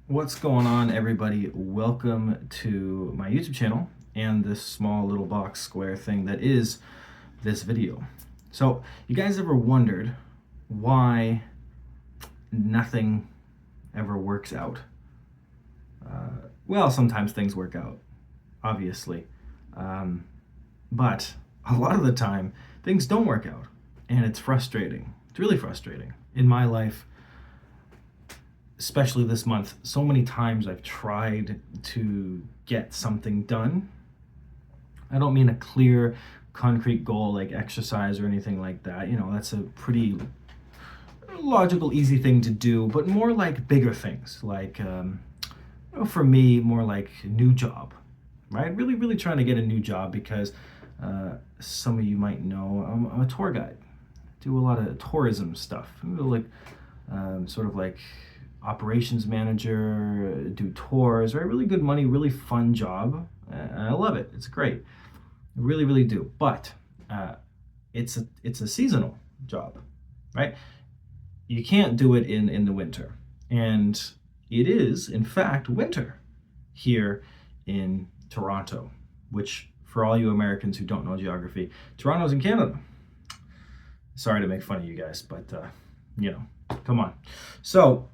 What's going on, everybody? Welcome to my YouTube channel and this small little box square thing that is this video. So, you guys ever wondered why nothing ever works out? Well, sometimes things work out, obviously. But a lot of the time, things don't work out. And it's frustrating. It's really frustrating. In my life, especially this month, so many times I've tried to get something done. I don't mean a clear, concrete goal like exercise or anything like that. That's a pretty logical, easy thing to do, but more like bigger things, like, for me, more like a new job, right? Really, really trying to get a new job because some of you might know I'm a tour guide. Do a lot of tourism stuff, sort of like operations manager, do tours, right? Really good money, really fun job. And I love it. It's great. I really, really do. But it's a seasonal job, right? You can't do it in the winter. And it is, in fact, winter here in Toronto, which for all you Americans who don't know geography, Toronto's in Canada. Sorry to make fun of you guys, but come on. So,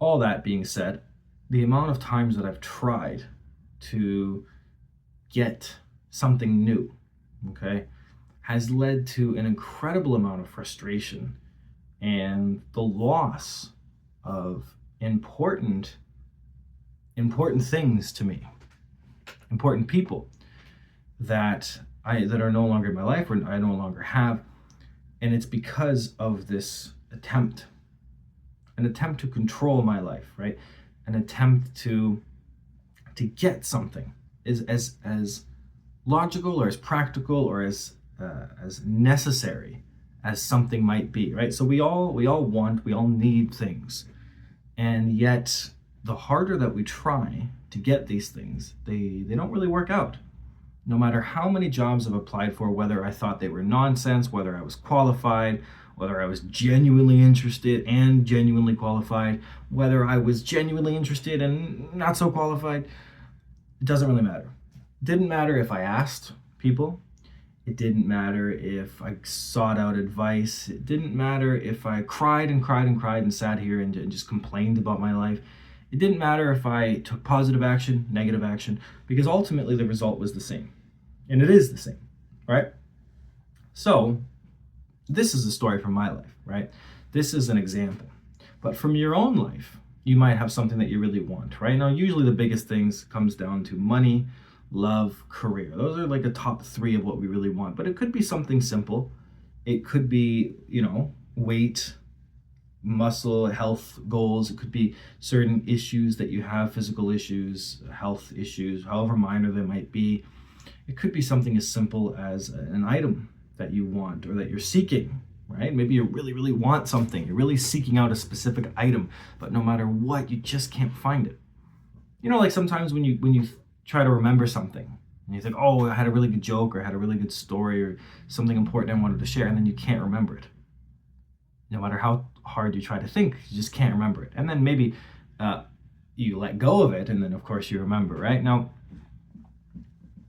all that being said, the amount of times that I've tried to get something new, okay, has led to an incredible amount of frustration and the loss of important things to me, important people that are no longer in my life or I no longer have. And it's because of this an attempt to control my life, right? An attempt to get something as logical or as practical or as necessary as something might be, right? So we all need things, and yet the harder that we try to get these things, they don't really work out. No matter how many jobs I've applied for, whether I thought they were nonsense, whether I was qualified, whether I was genuinely interested and genuinely qualified, whether I was genuinely interested and not so qualified, it doesn't really matter. It didn't matter if I asked people. It didn't matter if I sought out advice. It didn't matter if I cried and cried and cried and sat here and just complained about my life. It didn't matter if I took positive action, negative action, because ultimately the result was the same. And it is the same, right? So, this is a story from my life, right? This is an example. But from your own life, you might have something that you really want, right? Now, usually the biggest things comes down to money, love, career. Those are like the top three of what we really want. But it could be something simple. It could be, weight, muscle, health goals. It could be certain issues that you have, physical issues, health issues, however minor they might be. It could be something as simple as an item that you want or that you're seeking, right? Maybe you really, really want something. You're really seeking out a specific item, but no matter what, you just can't find it. Like sometimes when you try to remember something and you think, oh, I had a really good joke or I had a really good story or something important I wanted to share, and then you can't remember it. No matter how hard you try to think, you just can't remember it. And then maybe you let go of it, and then of course you remember, right? Now,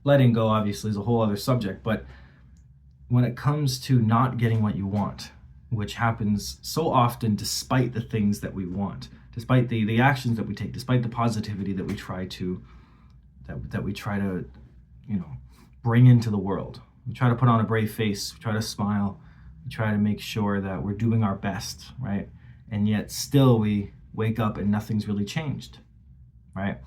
letting go obviously is a whole other subject, but when it comes to not getting what you want, which happens so often despite the things that we want, despite the actions that we take, despite the positivity that we try to bring into the world. We try to put on a brave face, we try to smile, we try to make sure that we're doing our best, right? And yet still we wake up and nothing's really changed, right?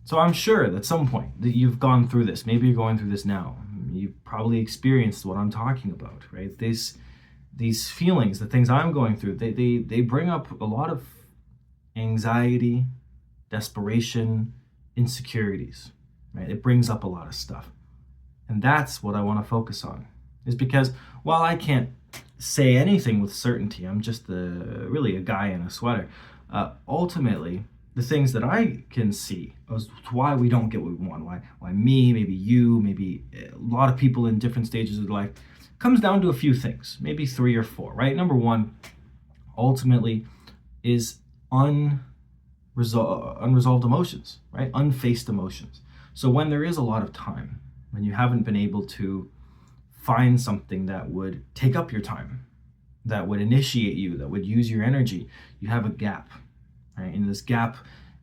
So I'm sure that at some point that you've gone through this. Maybe you're going through this now. You've probably experienced what I'm talking about, right? These feelings, the things I'm going through, they bring up a lot of anxiety, desperation, insecurities, right? It brings up a lot of stuff. And that's what I want to focus on. Is because while I can't say anything with certainty, I'm just really a guy in a sweater. Ultimately, the things that I can see is why we don't get what we want, why me, maybe you, maybe a lot of people in different stages of life, comes down to a few things, maybe 3 or 4, right? Number one, ultimately, is unresolved emotions, right? Unfaced emotions. So when there is a lot of time, when you haven't been able to find something that would take up your time, that would initiate you, that would use your energy, you have a gap, right? In this gap,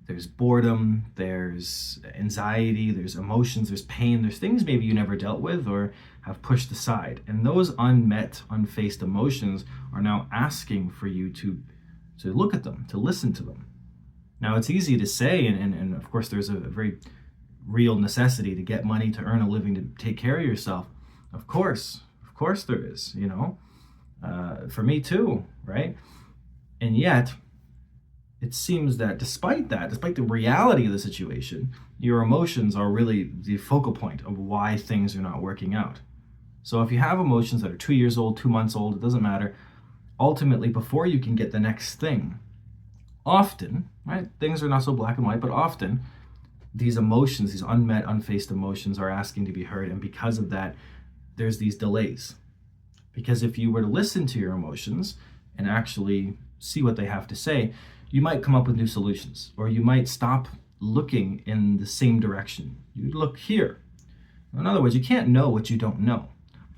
there's boredom, there's anxiety, there's emotions, there's pain, there's things maybe you never dealt with or have pushed aside. And those unmet, unfaced emotions are now asking for you to look at them, to listen to them. Now, it's easy to say, and of course, there's a very real necessity to get money, to earn a living, to take care of yourself. Of course there is, for me too, right? And yet, it seems that despite the reality of the situation, your emotions are really the focal point of why things are not working out. So if you have emotions that are 2 years old, 2 months old, it doesn't matter. Ultimately, before you can get the next thing, often, right, things are not so black and white, but often these emotions, these unmet, unfaced emotions are asking to be heard. And because of that, there's these delays. Because if you were to listen to your emotions and actually see what they have to say, you might come up with new solutions, or you might stop looking in the same direction. You look here. In other words, you can't know what you don't know.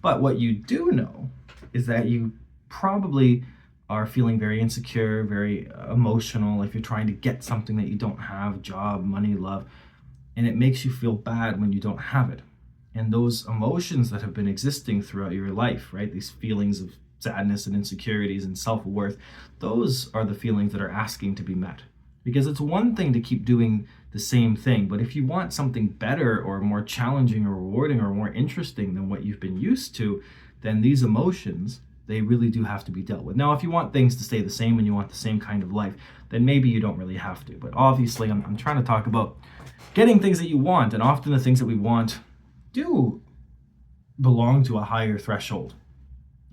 But what you do know is that you probably are feeling very insecure, very emotional, if you're trying to get something that you don't have, job, money, love, and it makes you feel bad when you don't have it. And those emotions that have been existing throughout your life, right, these feelings of sadness and insecurities and self-worth, those are the feelings that are asking to be met. Because it's one thing to keep doing the same thing, but if you want something better or more challenging or rewarding or more interesting than what you've been used to, then these emotions, they really do have to be dealt with. Now, if you want things to stay the same and you want the same kind of life, then maybe you don't really have to. But obviously, I'm trying to talk about getting things that you want, and often the things that we want do belong to a higher threshold,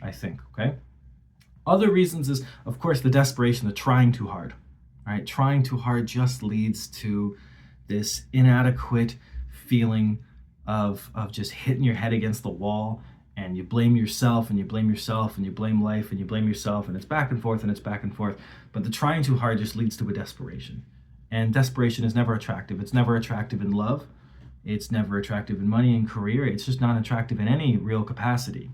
I think, okay? Other reasons is, of course, the desperation, the trying too hard, right? Trying too hard just leads to this inadequate feeling of just hitting your head against the wall, and you blame yourself, and you blame yourself, and you blame life, and you blame yourself, and it's back and forth, and it's back and forth. But the trying too hard just leads to a desperation. And desperation is never attractive. It's never attractive in love. It's never attractive in money and career. It's just not attractive in any real capacity.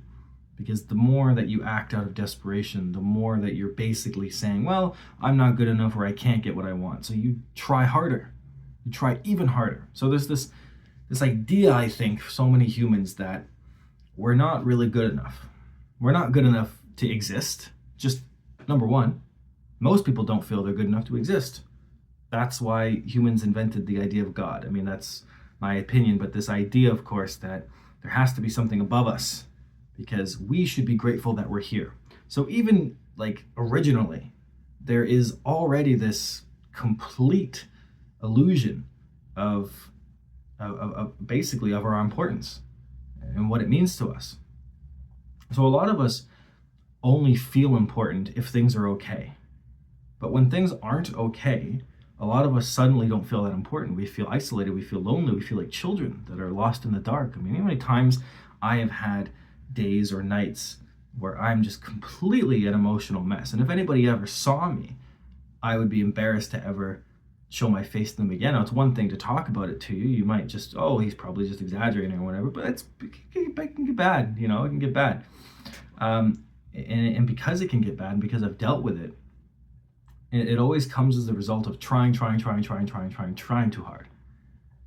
Because the more that you act out of desperation, the more that you're basically saying, well, I'm not good enough, or I can't get what I want. So you try harder. You try even harder. So there's this idea, I think, for so many humans, that we're not really good enough. We're not good enough to exist. Just number one, most people don't feel they're good enough to exist. That's why humans invented the idea of God. I mean, that's my opinion, but this idea, of course, that there has to be something above us, because we should be grateful that we're here. So even like originally, there is already this complete illusion of basically of our importance and what it means to us. So a lot of us only feel important if things are okay. But when things aren't okay, a lot of us suddenly don't feel that important. We feel isolated, we feel lonely, we feel like children that are lost in the dark. I mean, how many times I have had days or nights where I'm just completely an emotional mess. And if anybody ever saw me, I would be embarrassed to ever show my face to them again. Now, it's one thing to talk about it to you. You might just, oh, he's probably just exaggerating or whatever, but it can get bad, it can get bad. And because it can get bad, and because I've dealt with it, it always comes as a result of trying too hard.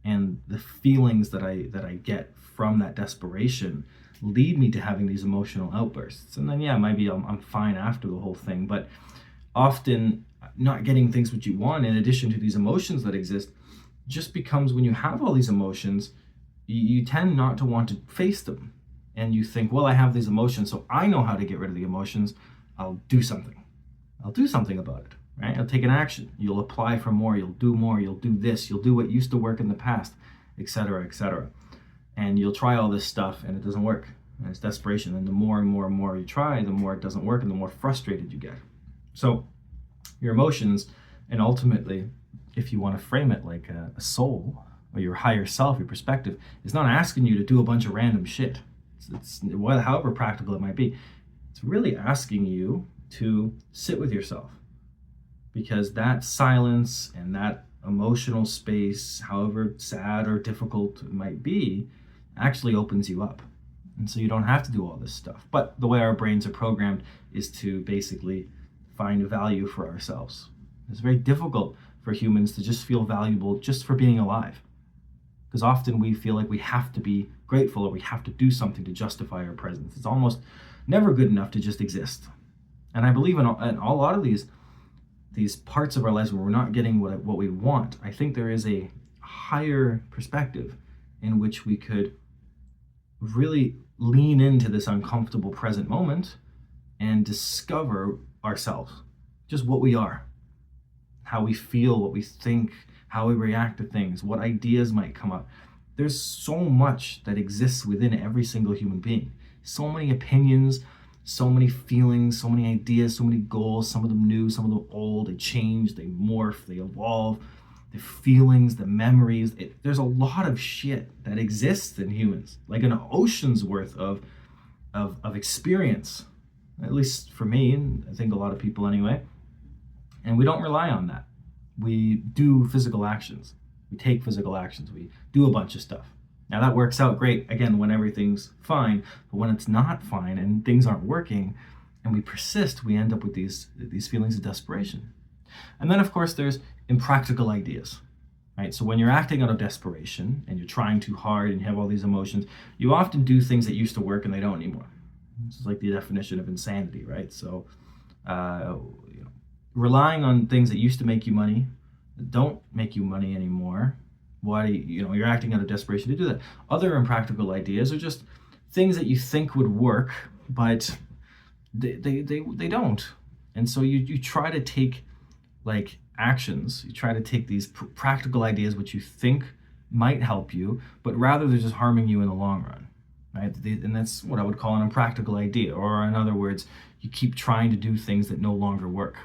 And the feelings that I get from that desperation lead me to having these emotional outbursts. And then, yeah, maybe I'm fine after the whole thing. But often not getting things what you want, in addition to these emotions that exist, just becomes, when you have all these emotions, you tend not to want to face them. And you think, well, I have these emotions, so I know how to get rid of the emotions. I'll do something. I'll do something about it. Right? You'll take an action. You'll apply for more. You'll do more. You'll do this. You'll do what used to work in the past, etc., etc. And you'll try all this stuff, and it doesn't work. And it's desperation. And the more and more and more you try, the more it doesn't work, and the more frustrated you get. So your emotions, and ultimately, if you want to frame it like a soul, or your higher self, your perspective, is not asking you to do a bunch of random shit. It's however practical it might be. It's really asking you to sit with yourself. because that silence and that emotional space, however sad or difficult it might be, actually opens you up. And so you don't have to do all this stuff. But the way our brains are programmed is to basically find value for ourselves. It's very difficult for humans to just feel valuable just for being alive. Because often we feel like we have to be grateful or we have to do something to justify our presence. It's almost never good enough to just exist. And I believe in a lot of these parts of our lives where we're not getting what we want. I think there is a higher perspective in which we could really lean into this uncomfortable present moment and discover ourselves, just what we are, how we feel, what we think, how we react to things, what ideas might come up. There's so much that exists within every single human being. So many opinions, so many feelings, so many ideas, so many goals, some of them new, some of them old. They change, they morph, they evolve. The feelings, the memories, there's a lot of shit that exists in humans, like an ocean's worth of experience, at least for me, and I think a lot of people anyway. And we don't rely on that. We do physical actions. We take physical actions. We do a bunch of stuff. Now that works out great, again, when everything's fine, but when it's not fine and things aren't working and we persist, we end up with these feelings of desperation. And then, of course, there's impractical ideas, right? So when you're acting out of desperation and you're trying too hard and you have all these emotions, you often do things that used to work and they don't anymore. This is like the definition of insanity, right? So, relying on things that used to make you money that don't make you money anymore. Why, you're acting out of desperation to do that. Other impractical ideas are just things that you think would work, but they don't. And so you try to take like actions, you try to take these practical ideas which you think might help you, but rather they're just harming you in the long run, right? And that's what I would call an impractical idea, or in other words, you keep trying to do things that no longer work,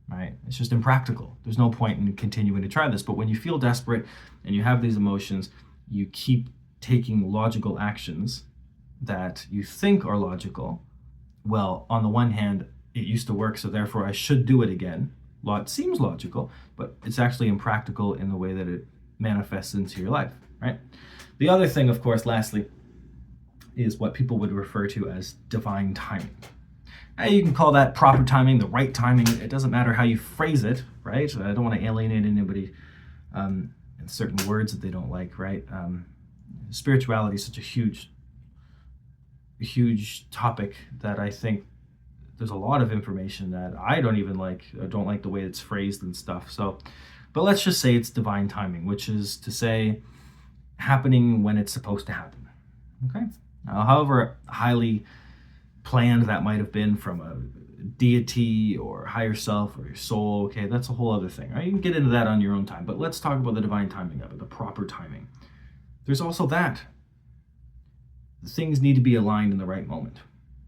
right? It's just impractical. There's no point in continuing to try this. But when you feel desperate and you have these emotions, you keep taking logical actions that you think are logical. Well, on the one hand, it used to work, so therefore I should do it again. It seems logical, but it's actually impractical in the way that it manifests into your life, right? The other thing, of course, lastly, is what people would refer to as divine timing. Now, you can call that proper timing, the right timing. It doesn't matter how you phrase it, right? I don't want to alienate anybody in certain words that they don't like, right? Spirituality is such a huge topic that I think there's a lot of information that I don't even like. I don't like the way it's phrased and stuff. So, but let's just say it's divine timing, which is to say happening when it's supposed to happen. Okay? Now, however highly planned that might have been from a deity or higher self or your soul, okay, that's a whole other thing, right? You can get into that on your own time, but let's talk about the divine timing of it, the proper timing. There's also that. Things need to be aligned in the right moment.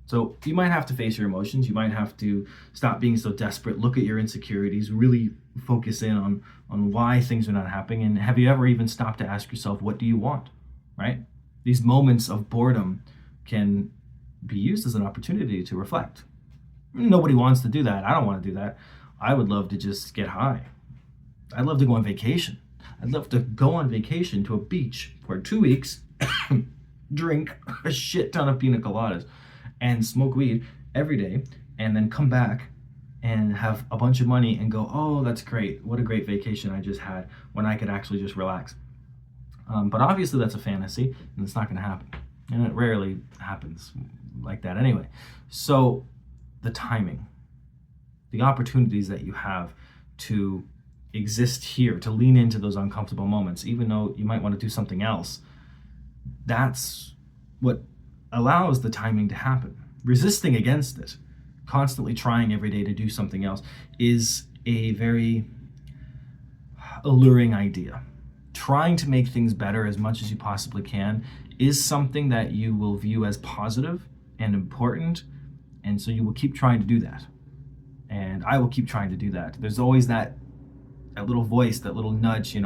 So you might have to face your emotions. You might have to stop being so desperate, look at your insecurities, really focus in on why things are not happening. And have you ever even stopped to ask yourself, what do you want, right? These moments of boredom can be used as an opportunity to reflect. Nobody wants to do that. I don't want to do that. I would love to just get high. I'd love to go on vacation. I'd love to go on vacation to a beach for 2 weeks, drink a shit ton of pina coladas, and smoke weed every day, and then come back and have a bunch of money and go, oh, that's great. What a great vacation I just had, when I could actually just relax. But obviously that's a fantasy, and it's not going to happen. And it rarely happens like that anyway. So the timing, the opportunities that you have to exist here, to lean into those uncomfortable moments, even though you might want to do something else, that's what allows the timing to happen. Resisting against it, constantly trying every day to do something else, is a very alluring idea. Trying to make things better as much as you possibly can is something that you will view as positive and important, and so you will keep trying to do that. And I will keep trying to do that. There's always that little voice, that little nudge,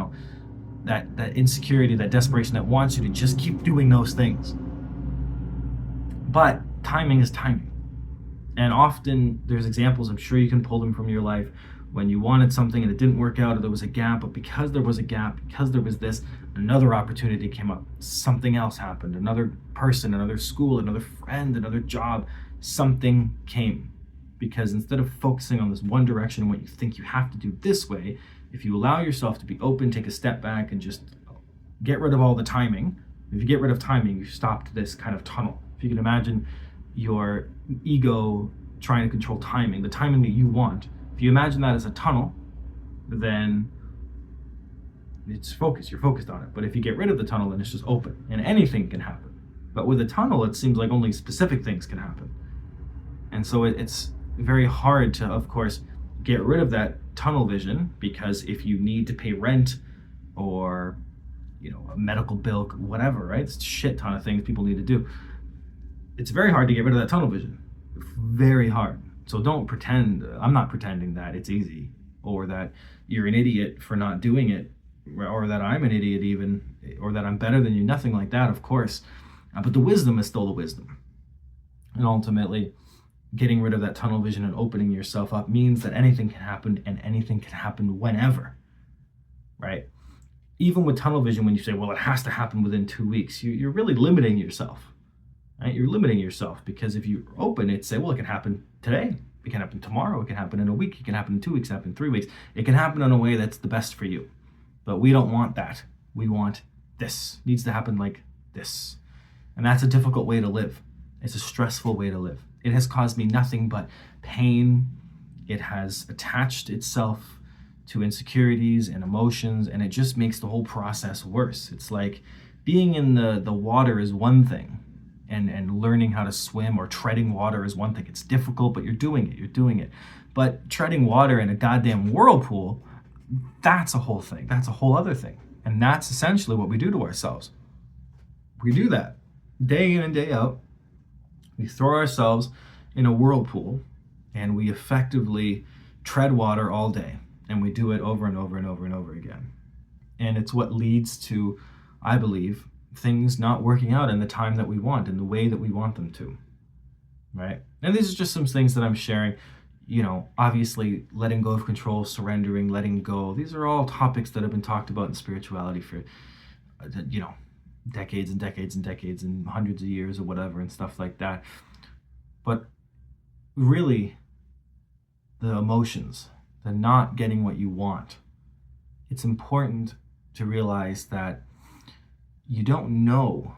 that insecurity, that desperation that wants you to just keep doing those things. But timing is timing. And often there's examples, I'm sure you can pull them from your life, when you wanted something and it didn't work out, or there was a gap, but because there was a gap, because there was this, another opportunity came up, something else happened, another person, another school, another friend, another job, something came. Because instead of focusing on this one direction and what you think you have to do this way, if you allow yourself to be open, take a step back and just get rid of all the timing. If you get rid of timing, you stopped this kind of tunnel. If you can imagine your ego trying to control timing, the timing that you want, if you imagine that as a tunnel, then it's focused, you're focused on it. But if you get rid of the tunnel, then it's just open and anything can happen. But with a tunnel, it seems like only specific things can happen. And so it's very hard to, of course, get rid of that tunnel vision, because if you need to pay rent or, a medical bill, whatever, right? It's a shit ton of things people need to do. It's very hard to get rid of that tunnel vision. Very hard. So don't pretend, I'm not pretending that it's easy, or that you're an idiot for not doing it, or that I'm an idiot even, or that I'm better than you, nothing like that, of course. But the wisdom is still the wisdom. And ultimately, getting rid of that tunnel vision and opening yourself up means that anything can happen, and anything can happen whenever, right? Even with tunnel vision, when you say, well, it has to happen within 2 weeks, you're really limiting yourself, right? You're limiting yourself, because if you open it, say, well, it can happen today, it can happen tomorrow, it can happen in a week, it can happen in 2 weeks, it can happen in 3 weeks. It can happen in a way that's the best for you. But we don't want that. We want this. It needs to happen like this. And that's a difficult way to live. It's a stressful way to live. It has caused me nothing but pain. It has attached itself to insecurities and emotions, and it just makes the whole process worse. It's like being in the water is one thing, and learning how to swim or treading water is one thing. It's difficult, but you're doing it. But treading water in a goddamn whirlpool, that's a whole thing. That's a whole other thing. And that's essentially what we do to ourselves. We do that day in and day out. We throw ourselves in a whirlpool, and we effectively tread water all day. And we do it over and over and over and over again. And it's what leads to, I believe, things not working out in the time that we want, in the way that we want them to, right? And these are just some things that I'm sharing. Obviously, letting go of control, surrendering, letting go. These are all topics that have been talked about in spirituality for, decades and decades and decades and hundreds of years or whatever and stuff like that. But really, the emotions, the not getting what you want, it's important to realize that you don't know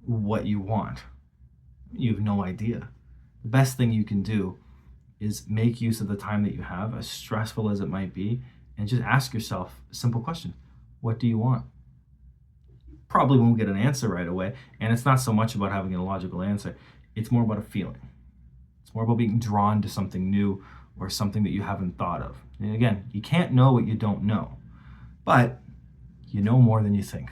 what you want. You have no idea. The best thing you can do is make use of the time that you have, as stressful as it might be, and just ask yourself a simple question. What do you want? Probably won't get an answer right away, and it's not so much about having a logical answer. It's more about a feeling. It's more about being drawn to something new or something that you haven't thought of. And again, you can't know what you don't know, but you know more than you think.